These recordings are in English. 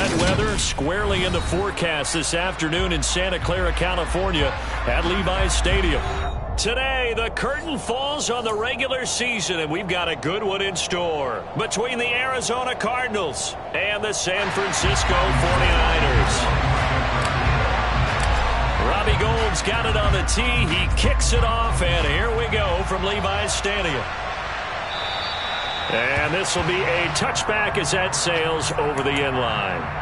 Wet weather squarely in the forecast this afternoon in Santa Clara, California at Levi's Stadium. Today, the curtain falls on the regular season, and we've got a good one in store between the Arizona Cardinals and the San Francisco 49ers. Robbie Gould's got it on the tee. He kicks it off, and here we go from Levi's Stadium. And this will be a touchback as that sails over the end line.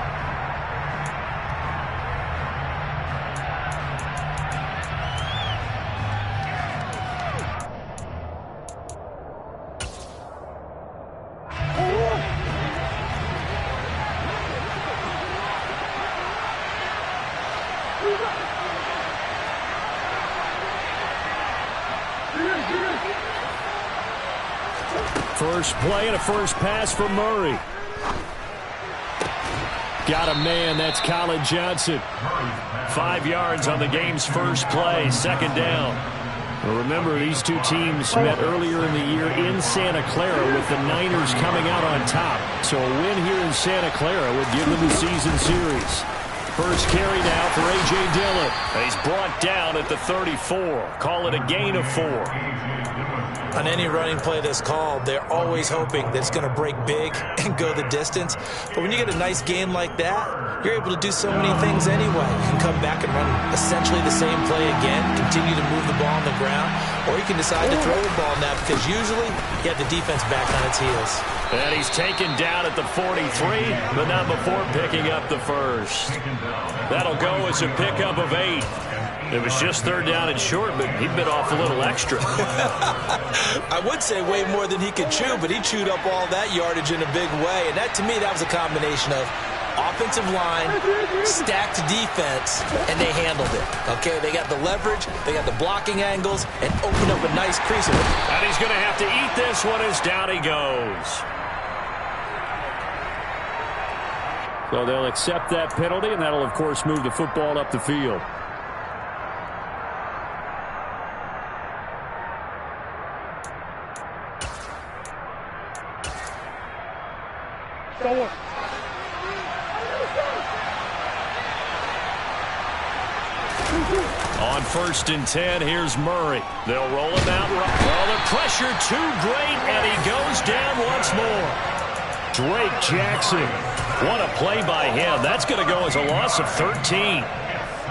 First play and a first pass for Murray. Got a man, that's Colin Johnson. 5 yards on the game's first play, second down. Well, remember, these two teams met earlier in the year in Santa Clara with the Niners coming out on top. So a win here in Santa Clara would give them the season series. First carry now for A.J. Dillon. He's brought down at the 34. Call it a gain of 4. On any running play that's called, they're always hoping that it's going to break big and go the distance. But when you get a nice game like that, you're able to do so many things anyway. You can come back and run essentially the same play again, continue to move the ball on the ground, or you can decide to throw the ball now because usually you have the defense back on its heels. And he's taken down at the 43, but not before picking up the first. That'll go as a pickup of 8. It was just third down and short, but he bit off a little extra. I would say way more than he could chew, but he chewed up all that yardage in a big way. And that, to me, that was a combination of offensive line, stacked defense, and they handled it. Okay, they got the leverage, they got the blocking angles, and opened up a nice crease. And he's going to have to eat this one as down he goes. So they'll accept that penalty, and that'll, of course, move the football up the field. On 1st and 10, here's Murray. They'll roll him out. Well, the pressure too great, and he goes down once more. Drake Jackson. What a play by him. That's going to go as a loss of 13.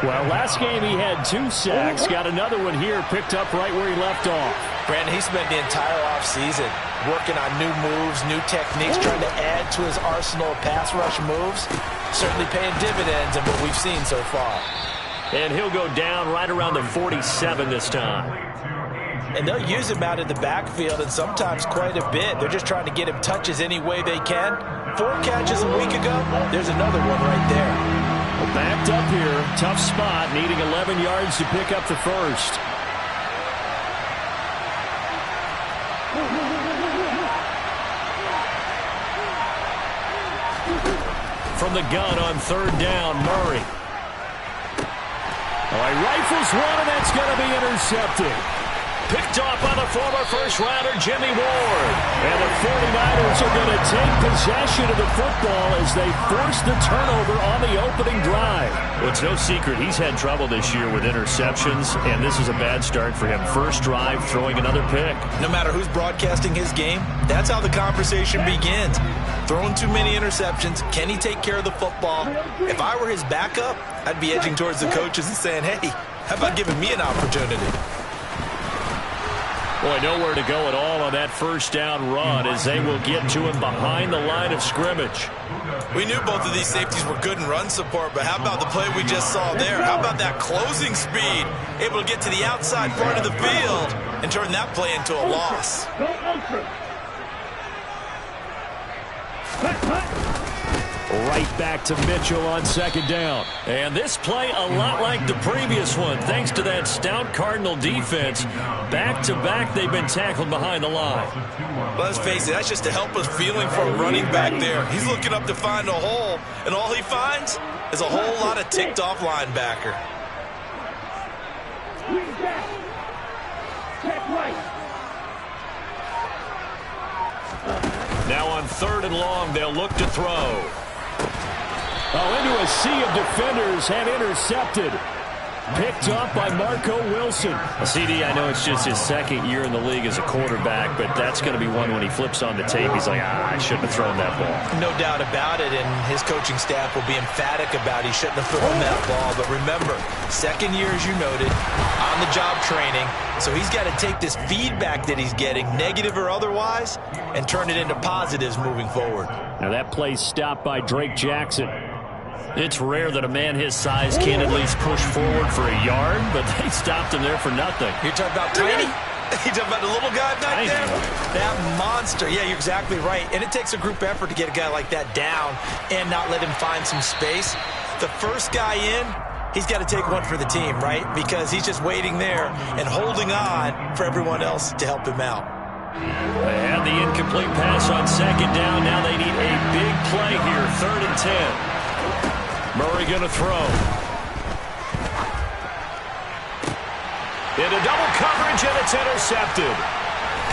Well, last game he had 2 sacks. Got another one here, picked up right where he left off. Brandon, he spent the entire offseason working on new moves, new techniques, trying to add to his arsenal of pass rush moves. Certainly paying dividends in what we've seen so far. And he'll go down right around the 47 this time. And they'll use him out in the backfield, and sometimes quite a bit. They're just trying to get him touches any way they can. 4 catches a week ago. There's another one right there. Well, backed up here. Tough spot, needing 11 yards to pick up the first. From the gun on 3rd down, Murray. Oh, he rifles one, and that's going to be intercepted. Picked off by the former first-rounder, Jimmy Ward. And the 49ers are going to take possession of the football as they force the turnover on the opening drive. Well, it's no secret he's had trouble this year with interceptions, and this is a bad start for him. First drive, throwing another pick. No matter who's broadcasting his game, that's how the conversation begins. Throwing too many interceptions. Can he take care of the football? If I were his backup, I'd be edging towards the coaches and saying, hey, how about giving me an opportunity? Boy, nowhere to go at all on that first down run as they will get to him behind the line of scrimmage. We knew both of these safeties were good in run support, but how about the play we just saw there? How about that closing speed? Able to get to the outside part of the field and turn that play into a loss. Right back to Mitchell on 2nd down. And this play a lot like the previous one, thanks to that stout Cardinal defense. Back-to-back, they've been tackled behind the line. Well, let's face it, that's just a helpless feeling for a running back there. He's looking up to find a hole, and all he finds is a whole lot of ticked-off linebacker. Now on 3rd and long, they'll look to throw. Oh, into a sea of defenders and intercepted. Picked up by Marco Wilson. Well, CD, I know it's just his second year in the league as a quarterback, but that's going to be one when he flips on the tape. He's like, I shouldn't have thrown that ball. No doubt about it, and his coaching staff will be emphatic about he shouldn't have thrown that ball. But remember, second year, as you noted, on-the-job training. So he's got to take this feedback that he's getting, negative or otherwise, and turn it into positives moving forward. Now that play stopped by Drake Jackson. It's rare that a man his size can't at least push forward for a yard, but they stopped him there for nothing. You're talking about tiny? You're talking about the little guy back there? That monster. Yeah, you're exactly right. And it takes a group effort to get a guy like that down and not let him find some space. The first guy in, he's got to take one for the team, right? Because he's just waiting there and holding on for everyone else to help him out. They had the incomplete pass on second down. Now they need a big play here, 3rd and 10. Murray going to throw. Into double coverage, and it's intercepted.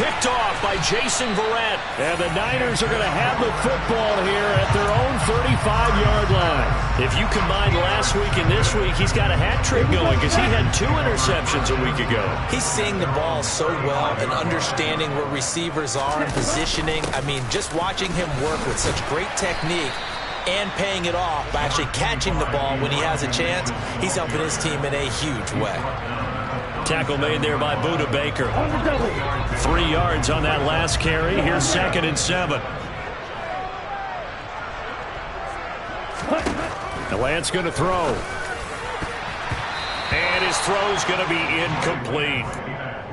Picked off by Jason Verrett. And the Niners are going to have the football here at their own 35-yard line. If you combine last week and this week, he's got a hat trick going because he had 2 interceptions a week ago. He's seeing the ball so well and understanding where receivers are and positioning. I mean, just watching him work with such great technique and paying it off by actually catching the ball when he has a chance, he's helping his team in a huge way. Tackle made there by Budda Baker. 3 yards on that last carry. Here's 2nd and 7. The Lance going to throw. And his throw's going to be incomplete.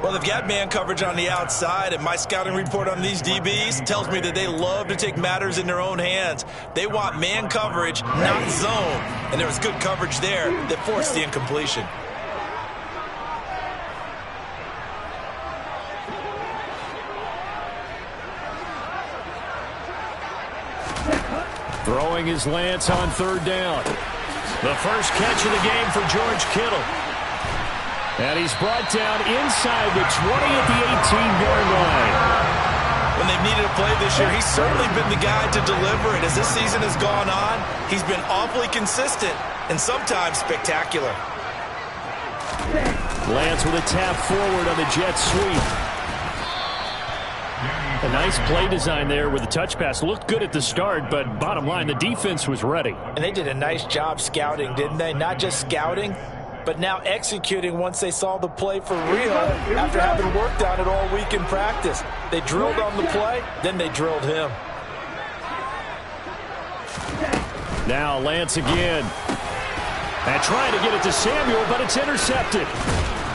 Well, they've got man coverage on the outside, and my scouting report on these DBs tells me that they love to take matters in their own hands. They want man coverage, not zone. And there was good coverage there that forced the incompletion. Throwing his Lance on 3rd down. The first catch of the game for George Kittle. And he's brought down inside the 20 at the 18-yard line. When they've needed a play this year, he's certainly been the guy to deliver it. As this season has gone on, he's been awfully consistent and sometimes spectacular. Lance with a tap forward on the jet sweep. A nice play design there with the touch pass. Looked good at the start, but bottom line, the defense was ready. And they did a nice job scouting, didn't they? Not just scouting, but now executing once they saw the play for real after having worked on it all week in practice. They drilled on the play, then they drilled him. Now Lance again. And trying to get it to Samuel, but it's intercepted.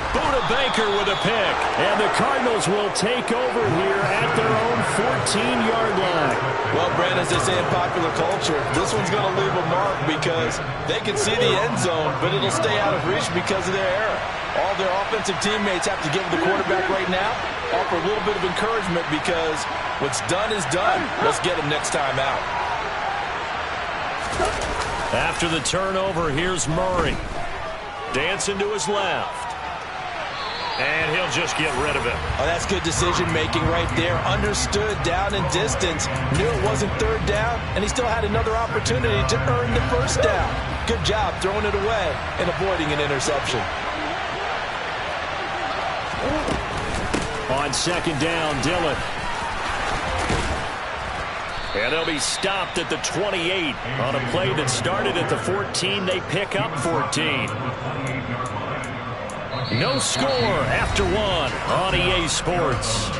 Budda Baker with a pick. And the Cardinals will take over here at their own 14-yard line. Well, Brad, as they say in popular culture, this one's going to leave a mark because they can see the end zone, but it'll stay out of reach because of their error. All their offensive teammates have to give the quarterback right now, offer a little bit of encouragement because what's done is done. Let's get him next time out. After the turnover, here's Murray. Dancing to his left. And he'll just get rid of it. Oh, that's good decision-making right there. Understood down and distance. Knew it wasn't 3rd down, and he still had another opportunity to earn the 1st down. Good job throwing it away and avoiding an interception. On 2nd down, Dillon. And they'll be stopped at the 28. On a play that started at the 14, they pick up 14. No score after 1 on EA Sports.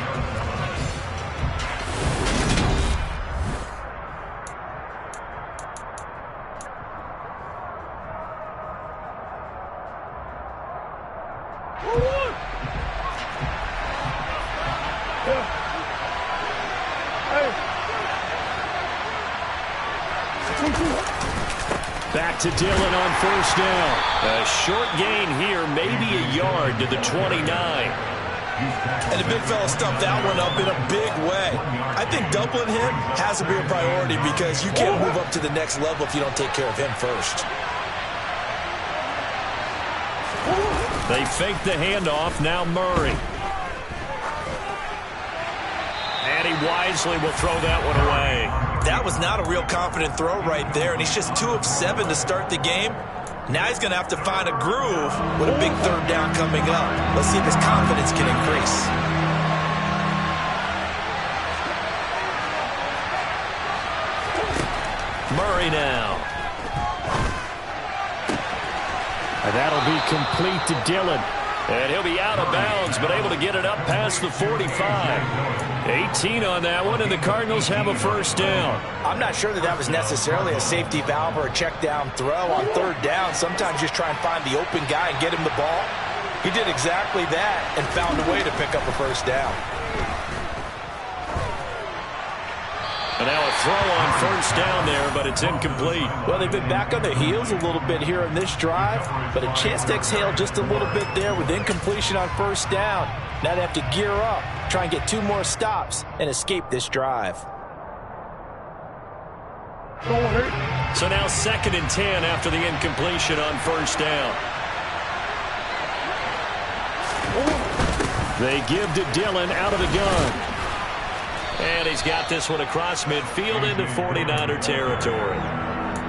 Back to Dillon on 1st down. A short gain here, maybe a yard to the 29. And the big fella stuffed that one up in a big way. I think doubling him has to be a priority because you can't move up to the next level if you don't take care of him first. They fake the handoff, now Murray. And he wisely will throw that one away. That was not a real confident throw right there, and he's just 2 of 7 to start the game. Now he's going to have to find a groove with a big third down coming up. Let's see if his confidence can increase. Murray now. And that'll be complete to Dillon. And he'll be out of bounds, but able to get it up past the 45. 18 on that one, and the Cardinals have a first down. I'm not sure that was necessarily a safety valve or a check down throw on third down. Sometimes just try and find the open guy and get him the ball. He did exactly that and found a way to pick up a first down. And now a throw on first down there, but it's incomplete. Well, they've been back on their heels a little bit here in this drive, but a chance to exhale just a little bit there with incompletion on first down. Now they have to gear up, try and get 2 more stops, and escape this drive. So now 2nd and 10 after the incompletion on first down. They give to Dillon out of the gun. And he's got this one across midfield into 49er territory.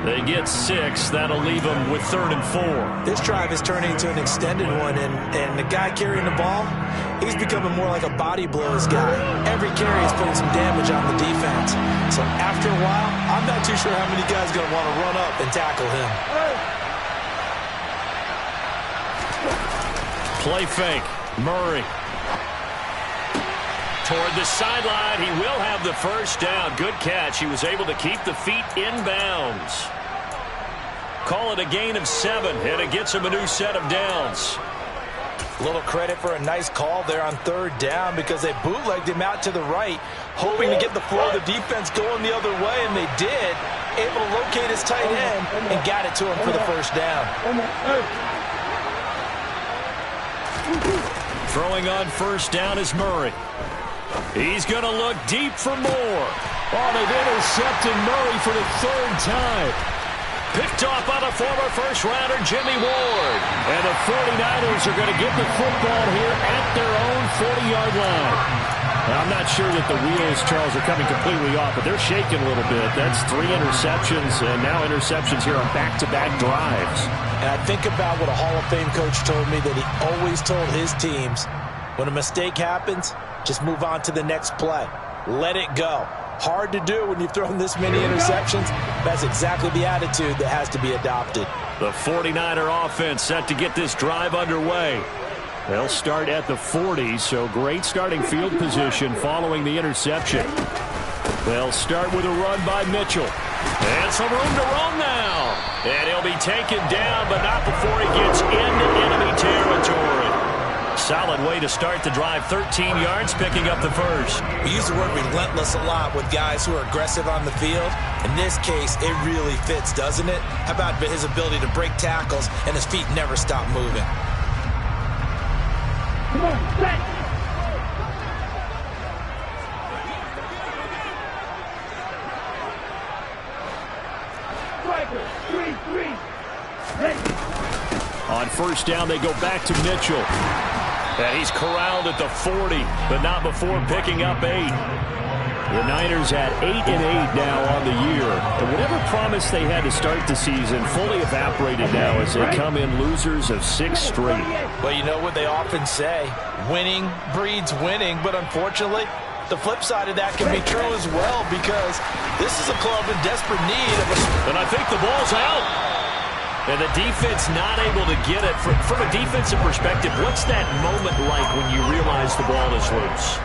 They get 6. That'll leave them with 3rd and 4. This drive is turning into an extended one, and the guy carrying the ball, he's becoming more like a body blows guy. Every carry is putting some damage on the defense. So after a while, I'm not too sure how many guys are going to want to run up and tackle him. Play fake. Murray. Toward the sideline, he will have the first down. Good catch. He was able to keep the feet in bounds. Call it a gain of 7, and it gets him a new set of downs. A little credit for a nice call there on third down because they bootlegged him out to the right, hoping to get the flow of the defense going the other way, and they did. Able to locate his tight end and got it to him for the first down. Throwing on first down is Murray. He's going to look deep for more. Oh, they've intercepted Murray for the 3rd time. Picked off by the former first-rounder Jimmy Ward. And the 49ers are going to get the football here at their own 40-yard line. I'm not sure that the wheels, Charles, are coming completely off, but they're shaking a little bit. That's 3 interceptions, and now interceptions here on back-to-back drives. And I think about what a Hall of Fame coach told me, that he always told his teams, when a mistake happens, just move on to the next play. Let it go. Hard to do when you've thrown this many interceptions. That's exactly the attitude that has to be adopted. The 49er offense set to get this drive underway. They'll start at the 40, so great starting field position following the interception. They'll start with a run by Mitchell. And some room to roam now. And he'll be taken down, but not before he gets into enemy territory. Solid way to start the drive. 13 yards, picking up the first. We use the word relentless a lot with guys who are aggressive on the field. In this case, it really fits, doesn't it? How about his ability to break tackles and his feet never stop moving? Come on, set. On first down, they go back to Mitchell. And he's corralled at the 40, but not before picking up 8. The Niners at 8-8 now on the year. And whatever promise they had to start the season fully evaporated now as they come in losers of 6 straight. Well, you know what they often say, winning breeds winning, but unfortunately, the flip side of that can be true as well, because this is a club in desperate need of a... And I think the ball's out. And the defense not able to get it. From a defensive perspective, what's that moment like when you realize the ball is loose?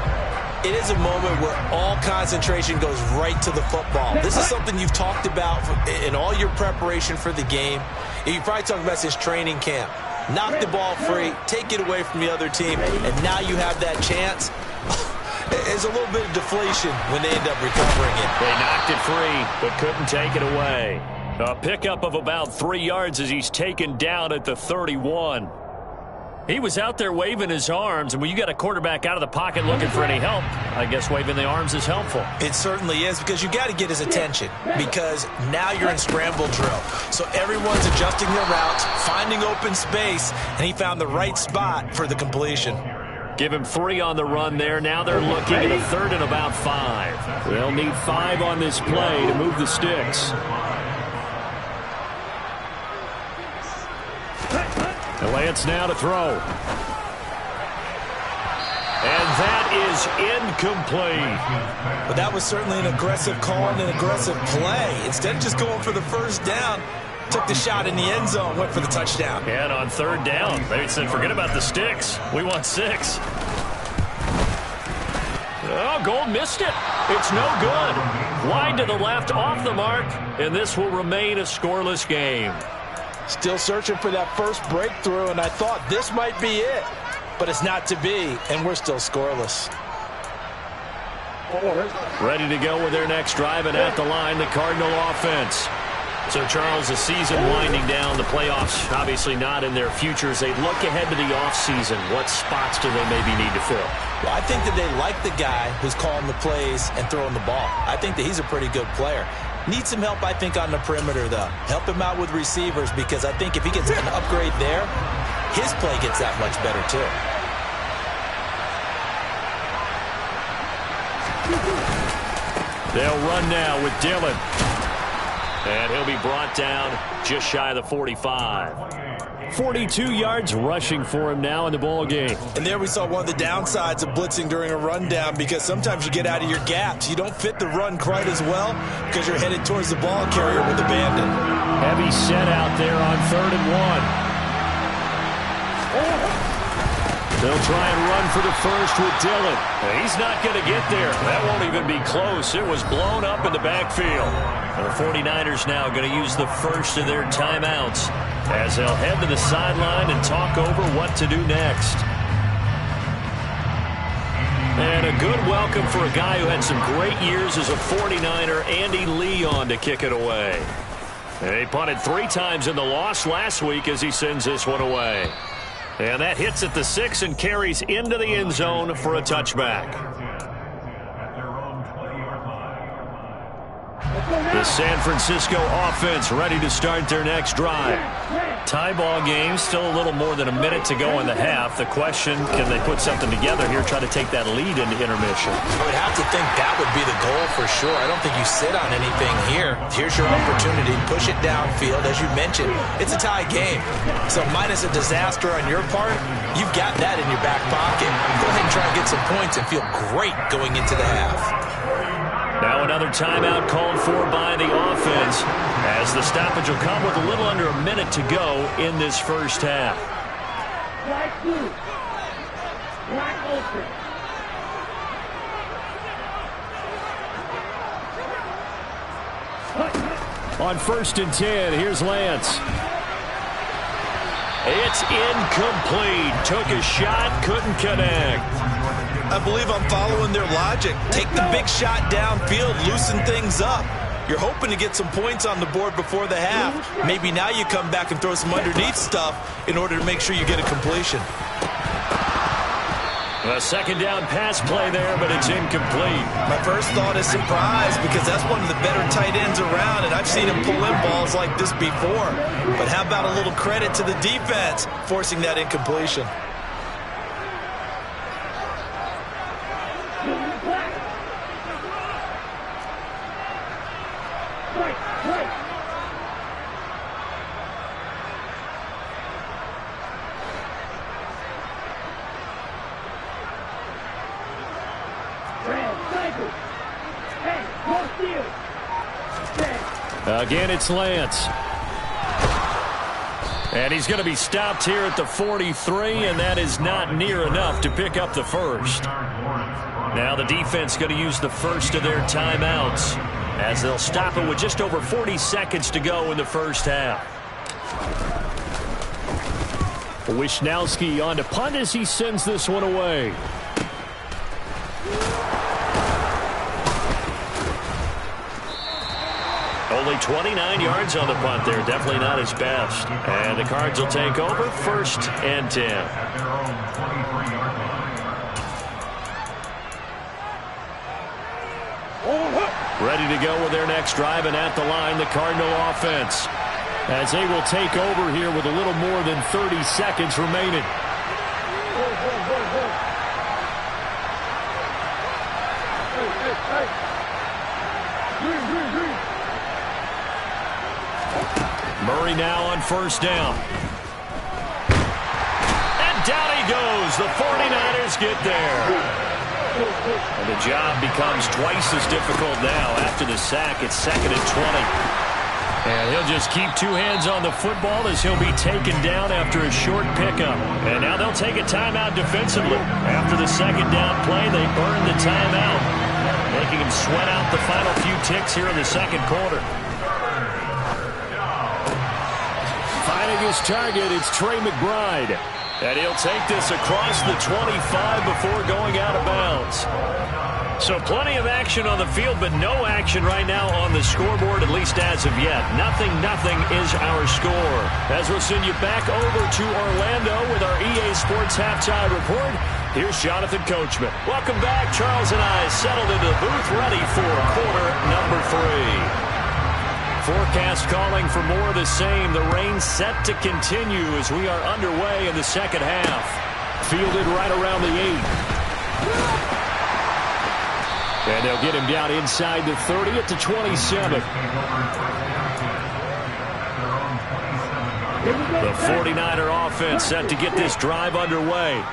It is a moment where all concentration goes right to the football. This is something you've talked about in all your preparation for the game. You probably talked about since training camp. Knock the ball free, take it away from the other team, and now you have that chance. There's a little bit of deflation when they end up recovering it. They knocked it free, but couldn't take it away. A pickup of about 3 yards as he's taken down at the 31. He was out there waving his arms, and when you got a quarterback out of the pocket looking for any help, I guess waving the arms is helpful. It certainly is, because you got to get his attention, because now you're in scramble drill. So everyone's adjusting their routes, finding open space, and he found the right spot for the completion. Give him 3 on the run there. Now they're looking at a 3rd and about 5. They'll need 5 on this play to move the sticks. And Lance now to throw. And that is incomplete. But that was certainly an aggressive call and an aggressive play. Instead of just going for the first down, took the shot in the end zone, went for the touchdown. And on 3rd down, they said, forget about the sticks. We want 6. Oh, Gold missed it. It's no good. Wide to the left, off the mark, and this will remain a scoreless game. Still searching for that first breakthrough, and I thought this might be it. But it's not to be, and we're still scoreless. Ready to go with their next drive, and at the line, the Cardinal offense. So, Charles, the season winding down, the playoffs obviously not in their futures. They look ahead to the offseason. What spots do they maybe need to fill? Well, I think that they like the guy who's calling the plays and throwing the ball. I think that he's a pretty good player. Needs some help, I think, on the perimeter, though. Help him out with receivers, because I think if he gets an upgrade there, his play gets that much better, too. They'll run now with Dillon. And he'll be brought down just shy of the 45. 42 yards rushing for him now in the ball game. And there we saw one of the downsides of blitzing during a rundown, because sometimes you get out of your gaps. You don't fit the run quite as well because you're headed towards the ball carrier with abandon. Heavy set out there on 3rd and 1. They'll try and run for the first with Dillon. He's not going to get there. That won't even be close. It was blown up in the backfield. And the 49ers now going to use the first of their timeouts as they'll head to the sideline and talk over what to do next. And a good welcome for a guy who had some great years as a 49er, Andy Lee, on to kick it away. And he punted 3 times in the loss last week as he sends this one away. And that hits at the 6 and carries into the end zone for a touchback. The San Francisco offense ready to start their next drive. Tie ball game, still a little more than a minute to go in the half. The question, can they put something together here, try to take that lead into intermission? I would have to think that would be the goal for sure. I don't think you sit on anything here. Here's your opportunity. Push it downfield. As you mentioned, it's a tie game. So minus a disaster on your part, you've got that in your back pocket. Go ahead and try and get some points and feel great going into the half. Now another timeout called for by the offense as the stoppage will come with a little under a minute to go in this first half. On 1st and 10, here's Lance. It's incomplete. Took a shot, couldn't connect. I believe I'm following their logic. Take the big shot downfield, loosen things up. You're hoping to get some points on the board before the half. Maybe now you come back and throw some underneath stuff in order to make sure you get a completion. A 2nd down pass play there, but it's incomplete. My first thought is surprise, because that's one of the better tight ends around, and I've seen him pull in balls like this before. But how about a little credit to the defense forcing that incompletion? Again, it's Lance. And he's going to be stopped here at the 43, and that is not near enough to pick up the first. Now the defense going to use the first of their timeouts as they'll stop it with just over 40 seconds to go in the first half. Wisnowski on to punt as he sends this one away. Only 29 yards on the punt there. Definitely not his best. And the Cards will take over 1st and 10. Ready to go with their next drive, and at the line, the Cardinal offense, as they will take over here with a little more than 30 seconds remaining. Murray now on first down. And down he goes. The 49ers get there. And the job becomes twice as difficult now. After the sack, it's 2nd and 20. And he'll just keep two hands on the football as he'll be taken down after a short pickup. And now they'll take a timeout defensively. After the second down play, they burn the timeout, making him sweat out the final few ticks here in the second quarter. Finding his target, it's Trey McBride. And he'll take this across the 25 before going out of bounds. So plenty of action on the field, but no action right now on the scoreboard, at least as of yet. 0-0 is our score. As we'll send you back over to Orlando with our EA Sports Halftime Report, here's Jonathan Coachman. Welcome back. Charles and I settled into the booth, ready for quarter number 3. Forecast calling for more of the same. The rain set to continue as we are underway in the second half. Fielded right around the 8. And they'll get him down inside the 30 at the 27. The 49er offense set to get this drive underway.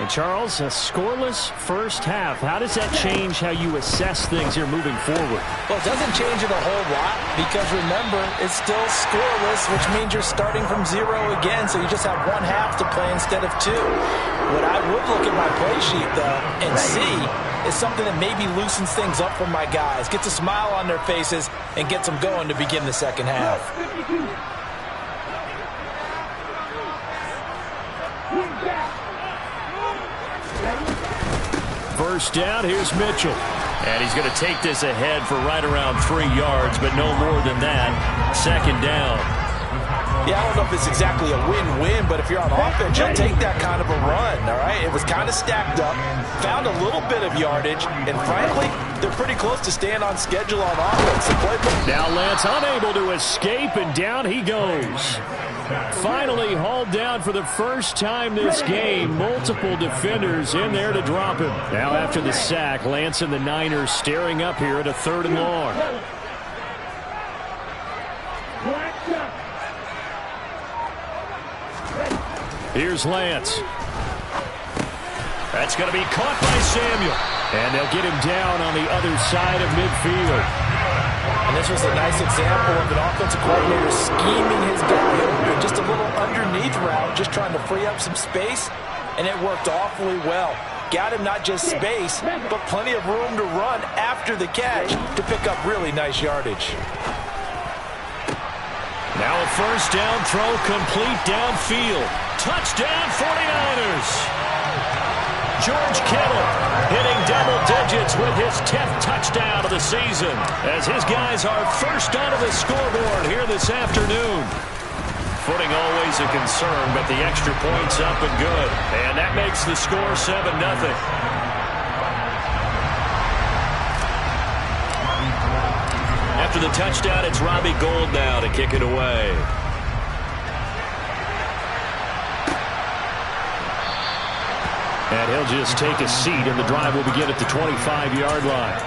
And, Charles, a scoreless first half. How does that change how you assess things here moving forward? Well, it doesn't change it a whole lot because, remember, it's still scoreless, which means you're starting from 0 again, so you just have one half to play instead of 2. What I would look at my play sheet, though, and see is something that maybe loosens things up for my guys, gets a smile on their faces, and gets them going to begin the second half. First down, here's Mitchell. And he's going to take this ahead for right around 3 yards, but no more than that. Second down. Yeah, I don't know if it's exactly a win-win, but if you're on offense, you'll take that kind of a run, all right? It was kind of stacked up, found a little bit of yardage, and frankly, they're pretty close to staying on schedule on offense. Now Lance unable to escape, and down he goes. Finally hauled down for the first time this game. Multiple defenders in there to drop him. Now after the sack, Lance and the Niners staring up here at a 3rd and long. Here's Lance. That's going to be caught by Samuel. And they'll get him down on the other side of midfield. And this was a nice example of an offensive coordinator scheming his guy open. Just a little underneath route, just trying to free up some space. And it worked awfully well. Got him not just space, but plenty of room to run after the catch to pick up really nice yardage. Now a first down throw complete downfield. Touchdown 49ers. George Kittle hitting double digits with his 10th touchdown of the season as his guys are first onto the scoreboard here this afternoon. Footing always a concern, but the extra point's up and good. And that makes the score 7-0. After the touchdown, it's Robbie Gould now to kick it away. And he'll just take a seat, and the drive will begin at the 25-yard line.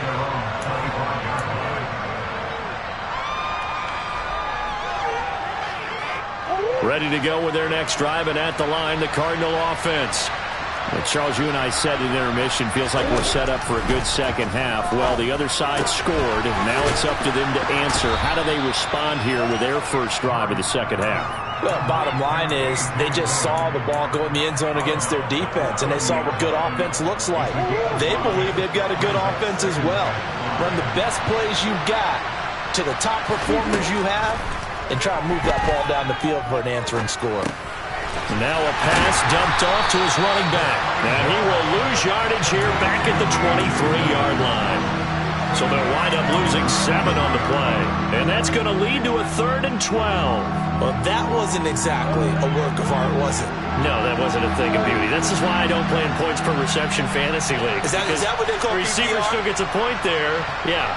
Ready to go with their next drive, and at the line, the Cardinal offense. Well, Charles, you and I said at intermission, feels like we're set up for a good second half. Well, the other side scored, and now it's up to them to answer. How do they respond here with their first drive of the second half? Well, bottom line is they just saw the ball go in the end zone against their defense, and they saw what good offense looks like. They believe they've got a good offense as well. Run the best plays you've got to the top performers you have, and try to move that ball down the field for an answering score. Now a pass dumped off to his running back. And he will lose yardage here back at the 23-yard line. So they'll wind up losing 7 on the play. And that's going to lead to a 3rd and 12. Well, that wasn't exactly a work of art, was it? No, that wasn't a thing of beauty. This is why I don't play in points per reception fantasy leagues. Is that what they call the receiver PPR? still gets a point there. Yeah.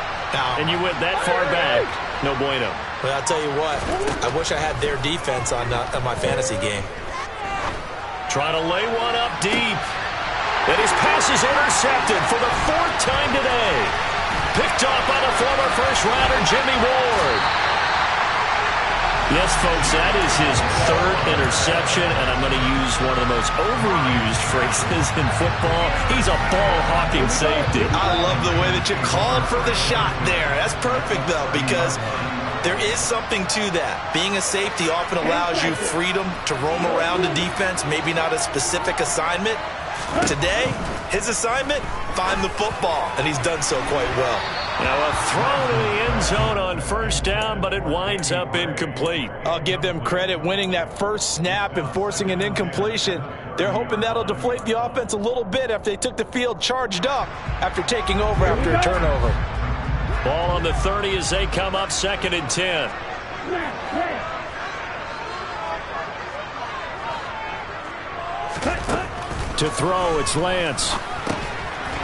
And you went that far back. No bueno. Well, I'll tell you what. I wish I had their defense on my fantasy game. Trying to lay one up deep. And his pass is intercepted for the 4th time today. Picked off by the former first-rounder Jimmy Ward. Yes, folks, that is his third interception, and I'm going to use one of the most overused phrases in football. He's a ball-hawking safety. I love the way that you called for the shot there. That's perfect, though, because there is something to that. Being a safety often allows you freedom to roam around the defense, maybe not a specific assignment. Today, his assignment, find the football, and he's done so quite well. Now a throw to the end zone on first down, but it winds up incomplete. I'll give them credit winning that first snap and forcing an incompletion. They're hoping that'll deflate the offense a little bit after they took the field charged up after taking over after a turnover. Ball on the 30 as they come up 2nd and 10. To throw, it's Lance.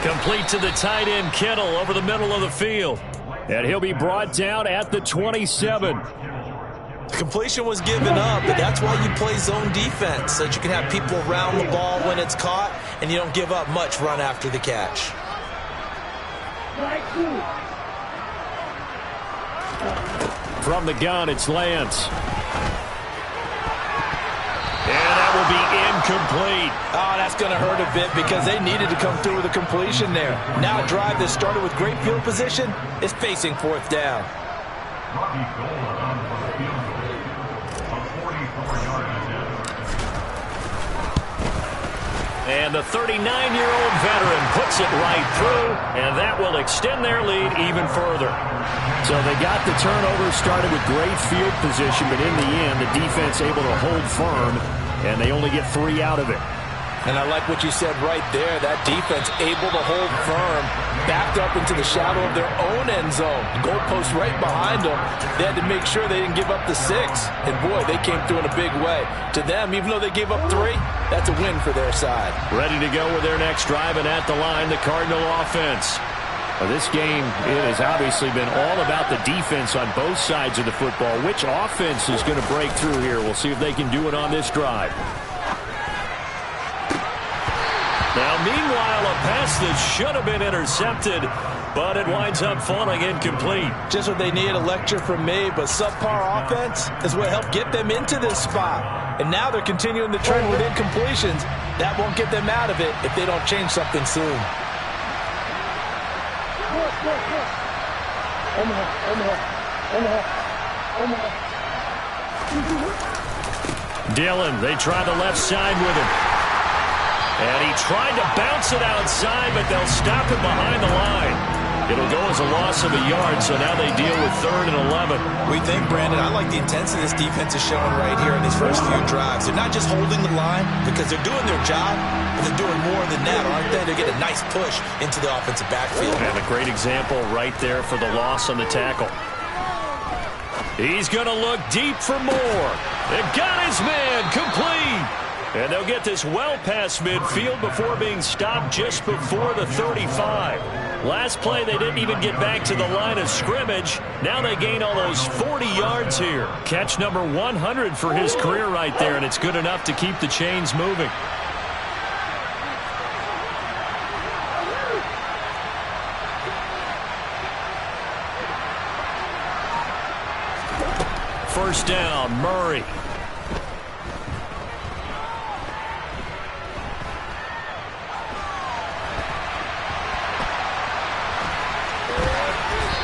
Complete to the tight end, Kittle, over the middle of the field. And he'll be brought down at the 27. The completion was given up, but that's why you play zone defense, so that you can have people around the ball when it's caught, and you don't give up much run after the catch. From the gun, it's Lance. And that will be incomplete. Oh, that's going to hurt a bit because they needed to come through with a completion there. Now a drive that started with great field position is facing 4th down. And the 39-year-old veteran puts it right through, and that will extend their lead even further. So they got the turnover, started with great field position, but in the end, the defense able to hold firm, and they only get 3 out of it. And I like what you said right there. That defense able to hold firm, backed up into the shadow of their own end zone. Goalpost right behind them. They had to make sure they didn't give up the 6. And, boy, they came through in a big way. To them, even though they gave up 3, that's a win for their side. Ready to go with their next drive, and at the line, the Cardinal offense. Well, this game, it has obviously been all about the defense on both sides of the football. Which offense is going to break through here? We'll see if they can do it on this drive. Now, meanwhile, a pass that should have been intercepted, but it winds up falling incomplete. Just what they need, a lecture from me, but subpar offense is what helped get them into this spot. And now they're continuing the trend with incompletions. That won't get them out of it if they don't change something soon. Dillon, they try the left side with him. And he tried to bounce it outside, but they'll stop it behind the line. It'll go as a loss of a yard, so now they deal with 3rd and 11. We think, Brandon, I like the intensity this defense is showing right here in these first few drives. They're not just holding the line because they're doing their job, but they're doing more than that, aren't they? They're getting a nice push into the offensive backfield. And a great example right there for the loss on the tackle. He's going to look deep for more. They've got his man complete. And they'll get this well past midfield before being stopped just before the 35. Last play, they didn't even get back to the line of scrimmage. Now they gain almost 40 yards here. Catch number 100 for his career right there, and it's good enough to keep the chains moving. First down, Murray.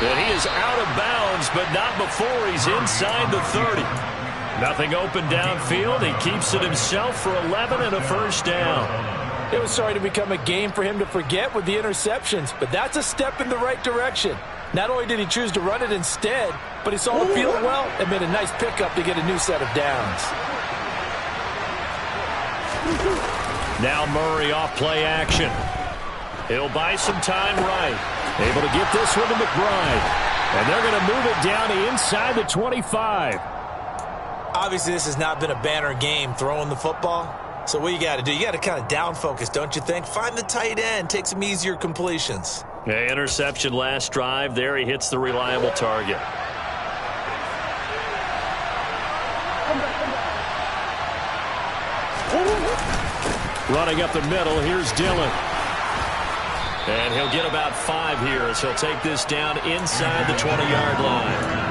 And he is out of bounds, but not before he's inside the 30. Nothing open downfield. He keeps it himself for 11 and a first down. It was starting to become a game for him to forget with the interceptions, but that's a step in the right direction. Not only did he choose to run it instead, but he saw the field well and made a nice pickup to get a new set of downs. Now Murray off play action. He'll buy some time right. Able to get this one to McBride. And they're going to move it down to inside the 25. Obviously, this has not been a banner game throwing the football. So what you got to do, you got to kind of down focus, don't you think? Find the tight end, take some easier completions. Yeah, interception last drive. There he hits the reliable target. Running up the middle, here's Dillon. And he'll get about 5 here as he'll take this down inside the 20-yard line.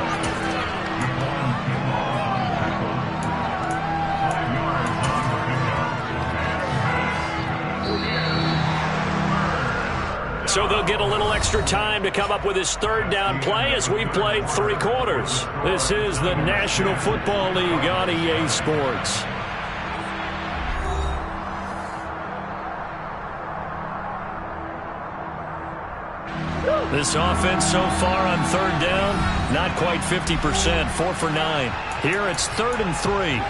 So they'll get a little extra time to come up with his third down play as we've played 3 quarters. This is the National Football League on EA Sports. This offense so far on third down, not quite 50%, 4 for 9. Here it's 3rd and 3.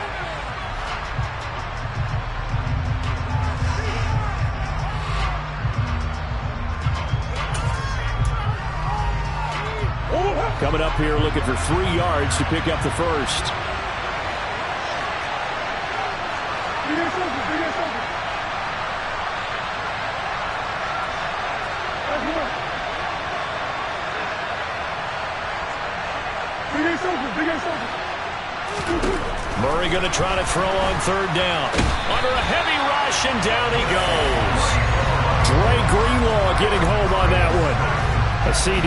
Coming up here looking for 3 yards to pick up the first. Murray going to try to throw on 3rd down. Under a heavy rush, and down he goes. Dre Greenlaw getting home on that one. A CD,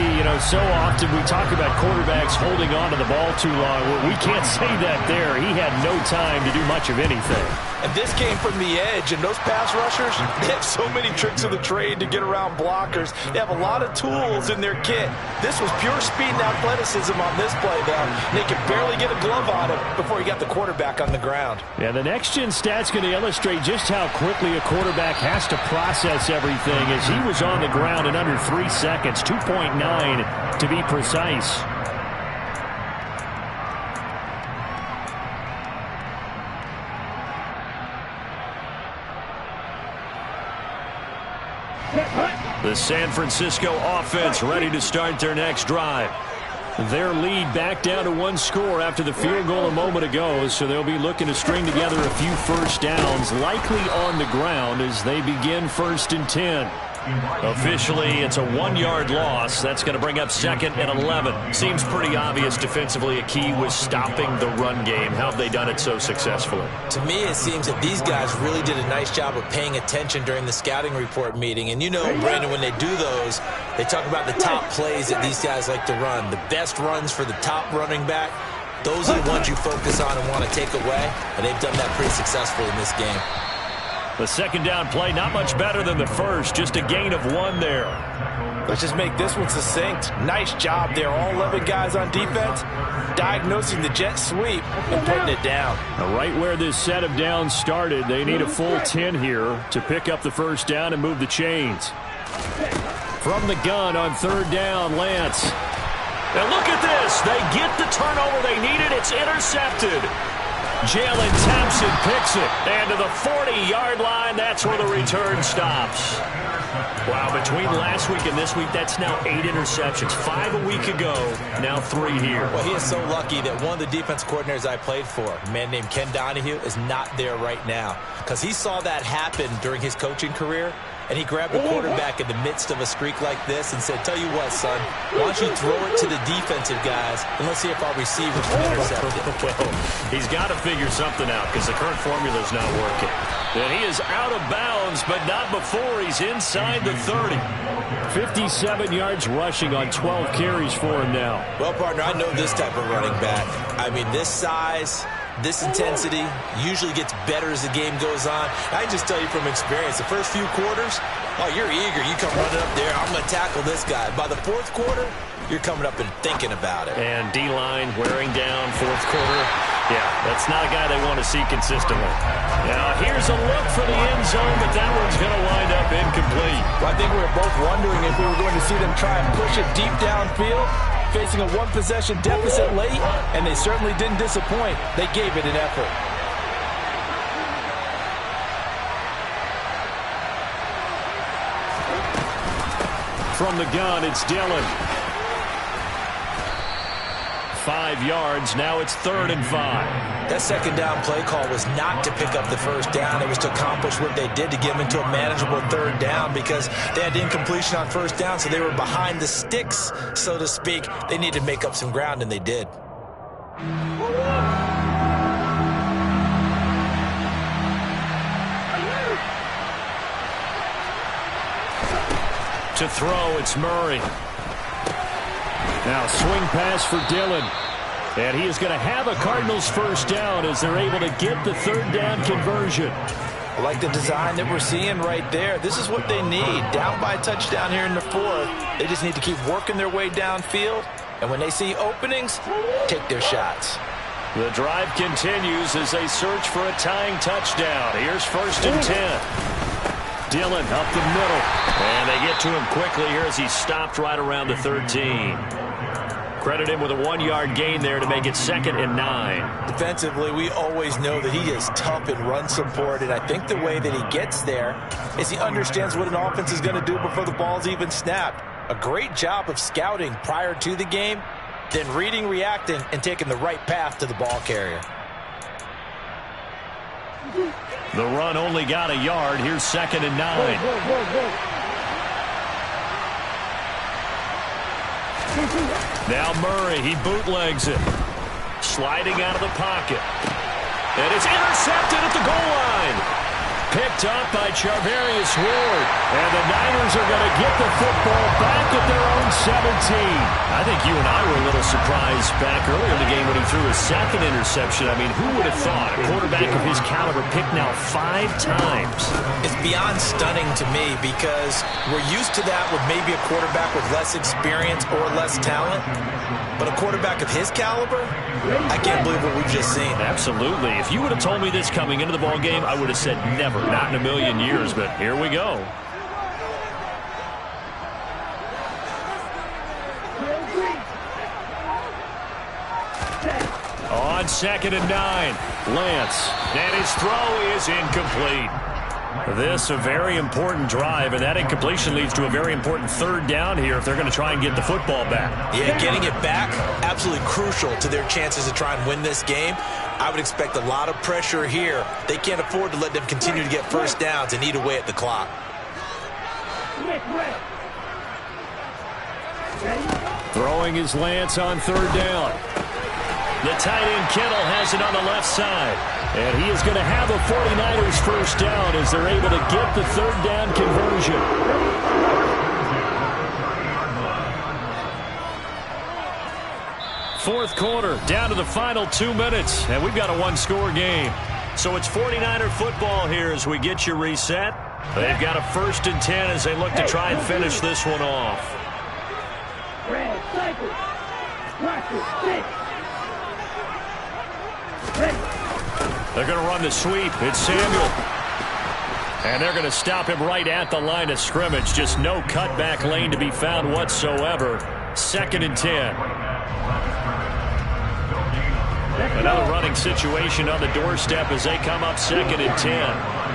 so often we talk about quarterbacks holding on to the ball too long. Well, we can't say that there. He had no time to do much of anything. And this came from the edge, and those pass rushers, they have so many tricks of the trade to get around blockers. They have a lot of tools in their kit. This was pure speed and athleticism on this play, though. They could barely get a glove on him before he got the quarterback on the ground. Yeah, the next-gen stat's going to illustrate just how quickly a quarterback has to process everything as he was on the ground in under 3 seconds, 2.9 to be precise. The San Francisco offense ready to start their next drive. Their lead back down to 1 score after the field goal a moment ago, so they'll be looking to string together a few first downs, likely on the ground as they begin 1st and 10. Officially, it's a 1-yard loss. That's going to bring up 2nd and 11. Seems pretty obvious defensively a key was stopping the run game. How have they done it so successfully? To me, it seems that these guys really did a nice job of paying attention during the scouting report meeting. And Brandon, when they do those, they talk about the top plays that these guys like to run. The best runs for the top running back, those are the ones you focus on and want to take away. And they've done that pretty successfully in this game. The 2nd down play, not much better than the first, just a gain of 1 there. Let's just make this one succinct. Nice job there. All 11 guys on defense diagnosing the jet sweep and putting it down. Now, right where this set of downs started, they need a full 10 here to pick up the first down and move the chains. From the gun on 3rd down, Lance. And look at this. They get the turnover they needed. It's intercepted. Jalen Thompson picks it. And to the 40-yard line, that's where the return stops. Wow, between last week and this week, that's now 8 interceptions. 5 a week ago, now 3 here. Well, he is so lucky that one of the defense coordinators I played for, a man named Ken Donahue, is not there right now. Because he saw that happen during his coaching career, and he grabbed the quarterback in the midst of a streak like this and said, tell you what, son, why don't you throw it to the defensive guys, and let's see if our receivers can intercept it. Well, he's got to figure something out because the current formula is not working. And he is out of bounds, but not before he's inside the 30. 57 yards rushing on 12 carries for him now. Well, partner, I know this type of running back. I mean, this size, this intensity usually gets better as the game goes on. I can just tell you from experience, the first few quarters, oh, you're eager. You come running up there, I'm going to tackle this guy. By the 4th quarter, you're coming up and thinking about it. And D-line wearing down 4th quarter. Yeah, that's not a guy they want to see consistently. Now, here's a look for the end zone, but that one's going to wind up incomplete. Well, I think we were both wondering if we were going to see them try and push it deep downfield, facing a 1-possession deficit late, and they certainly didn't disappoint. They gave it an effort. From the gun, it's Dillon. 5 yards. Now it's 3rd and 5. That 2nd down play call was not to pick up the first down. It was to accomplish what they did to get them into a manageable 3rd down because they had incompletion on 1st down, so they were behind the sticks, so to speak. They needed to make up some ground, and they did. To throw, it's Murray. Now swing pass for Dillon. And he is going to have a Cardinals first down as they're able to get the 3rd down conversion. I like the design that we're seeing right there. This is what they need. Down by a touchdown here in the fourth. They just need to keep working their way downfield. And when they see openings, take their shots. The drive continues as they search for a tying touchdown. Here's 1st and 10. Dillon up the middle. And they get to him quickly here as he stopped right around the 13. Credit him with a 1-yard gain there to make it 2nd and 9. Defensively, we always know that he is tough in run support, and I think the way that he gets there is he understands what an offense is going to do before the ball's even snapped. A great job of scouting prior to the game, then reading, reacting, and taking the right path to the ball carrier. The run only got a yard. Here's 2nd and 9. Now Murray, he bootlegs it. Sliding out of the pocket. And it's intercepted at the goal line. Picked up by Charvarius Ward. And the Niners are going to get the football back at their own 17. I think you and I were a little surprised back earlier in the game when he threw his 2nd interception. I mean, who would have thought a quarterback of his caliber picked now 5 times? It's beyond stunning to me because we're used to that with maybe a quarterback with less experience or less talent. But a quarterback of his caliber, I can't believe what we've just seen. Absolutely. If you would have told me this coming into the ball game, I would have said never, not in a million years. But here we go. On 2nd and 9, Lance, and his throw is incomplete. This a very important drive, and that incompletion leads to a very important 3rd down here if they're going to try and get the football back. Yeah, getting it back, absolutely crucial to their chances to try and win this game. I would expect a lot of pressure here. They can't afford to let them continue to get 1st downs and eat away at the clock. Throwing is Lance on 3rd down. The tight end Kittle has it on the left side. And he is going to have a 49ers 1st down as they're able to get the 3rd down conversion. Fourth quarter, down to the final 2 minutes. And we've got a 1-score game. So it's 49er football here as we get you reset. They've got a 1st and 10 as they look to try and finish this one off. They're going to run the sweep. It's Samuel. And they're going to stop him right at the line of scrimmage. Just no cutback lane to be found whatsoever. 2nd and 10. Another running situation on the doorstep as they come up 2nd and 10.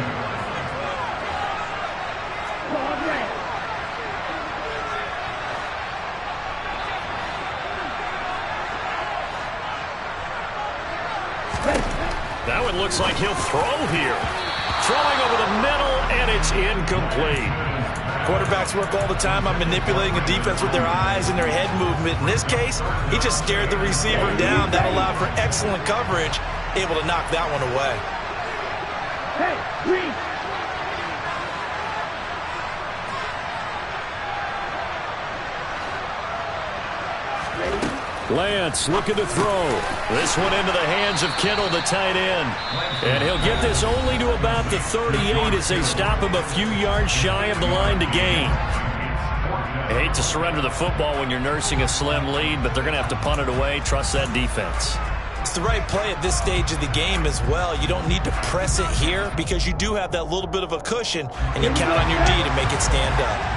That one looks like he'll throw here. Throwing over the middle, and it's incomplete. Quarterbacks work all the time on manipulating a defense with their eyes and their head movement. In this case, he just stared the receiver down. That allowed for excellent coverage, able to knock that one away. Lance looking to throw. This one into the hands of Kittle, the tight end. And he'll get this only to about the 38 as they stop him a few yards shy of the line to gain. I hate to surrender the football when you're nursing a slim lead, but they're going to have to punt it away. Trust that defense. It's the right play at this stage of the game as well. You don't need to press it here because you do have that little bit of a cushion, and you count on your D to make it stand up.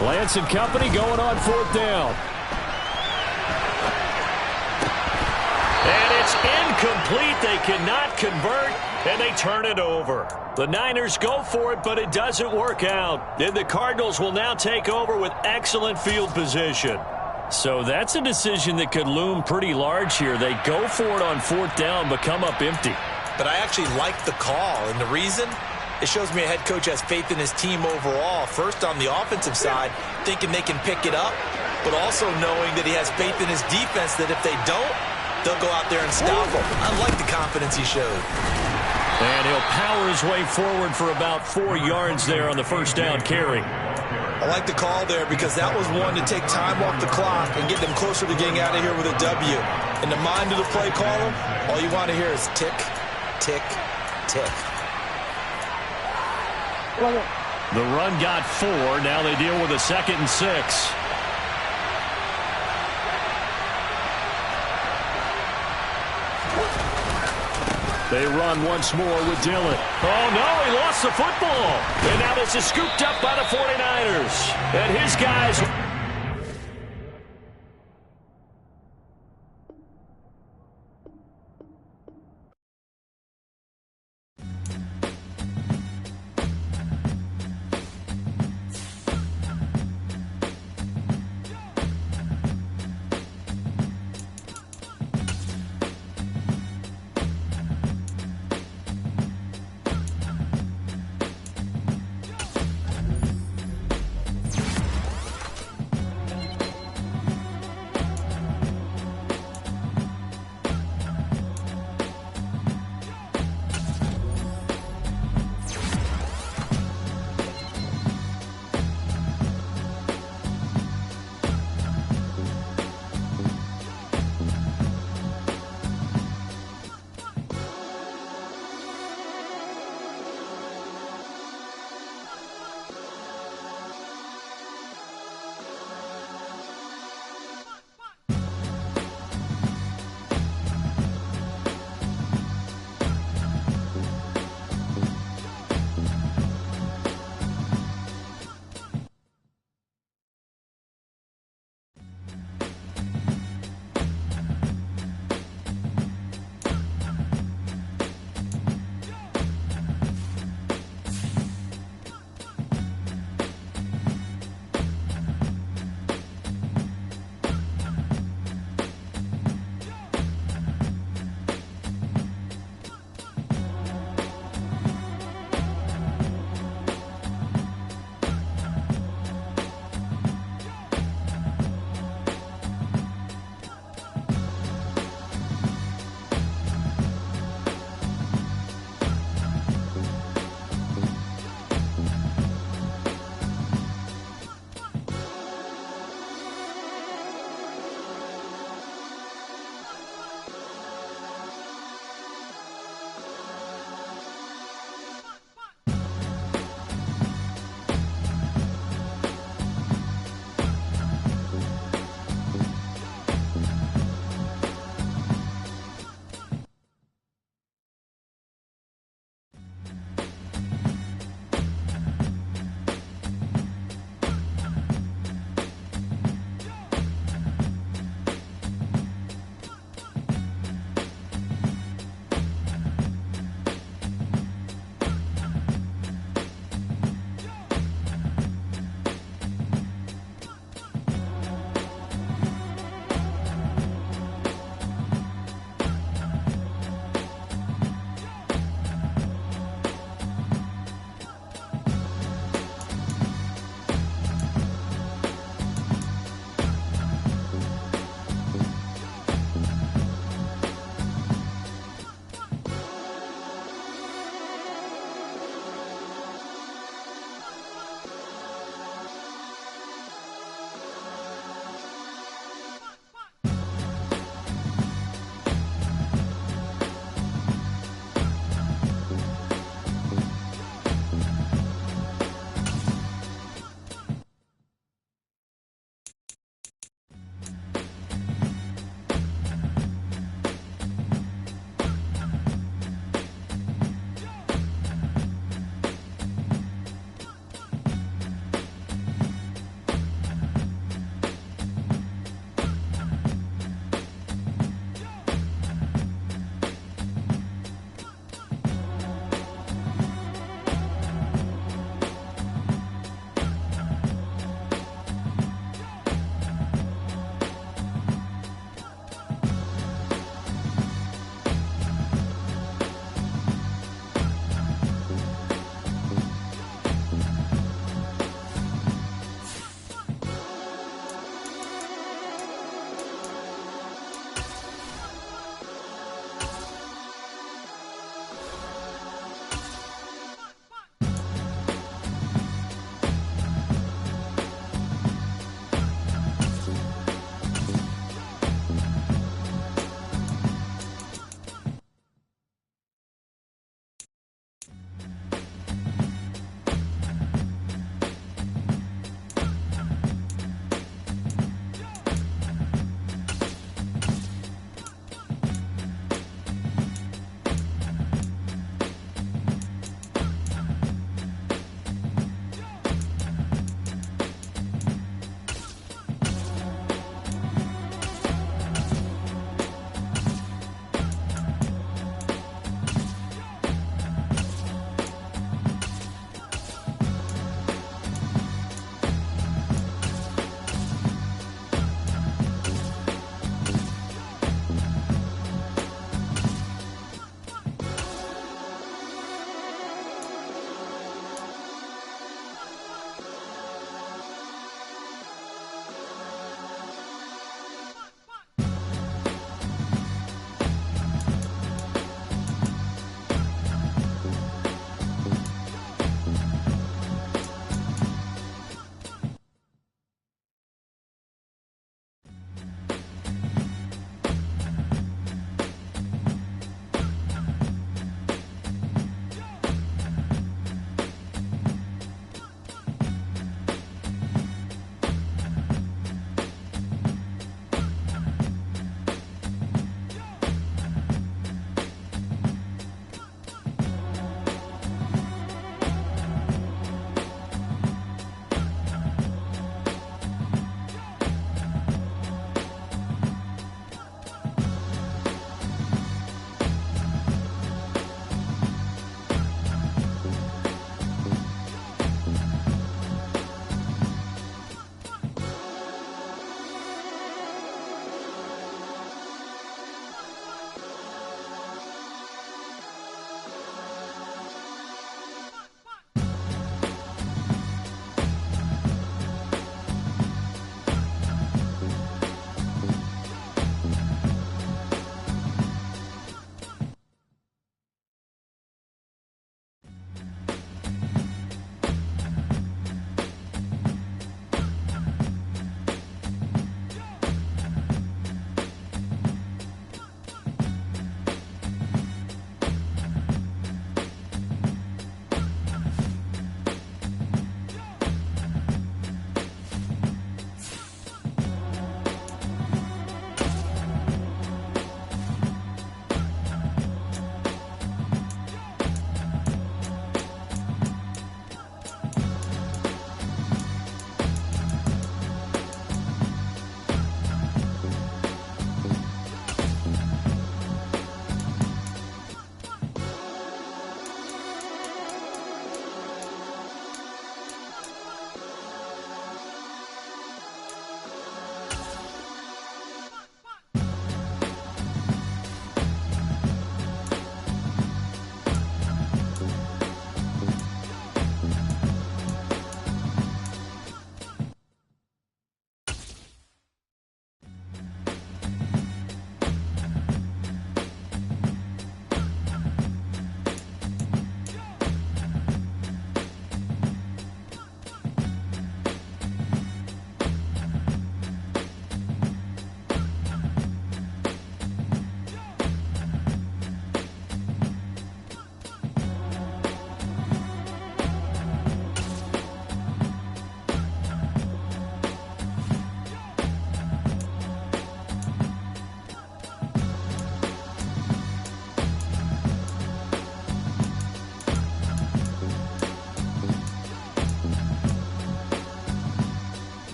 Lance and company going on 4th down. And it's incomplete. They cannot convert, and they turn it over. The Niners go for it, but it doesn't work out. And the Cardinals will now take over with excellent field position. So that's a decision that could loom pretty large here. They go for it on 4th down, but come up empty. But I actually like the call, and the reason? It shows me a head coach has faith in his team overall. First on the offensive side, thinking they can pick it up, but also knowing that he has faith in his defense that if they don't, they'll go out there and stop him. I like the confidence he showed. And he'll power his way forward for about 4 yards there on the first down carry. I like the call there because that was one to take time off the clock and get them closer to getting out of here with a W. In the mind of the play caller, all you want to hear is tick, tick, tick. The run got 4. Now they deal with a 2nd and 6. They run once more with Dillon. Oh, no, he lost the football. And now this is scooped up by the 49ers. And his guys...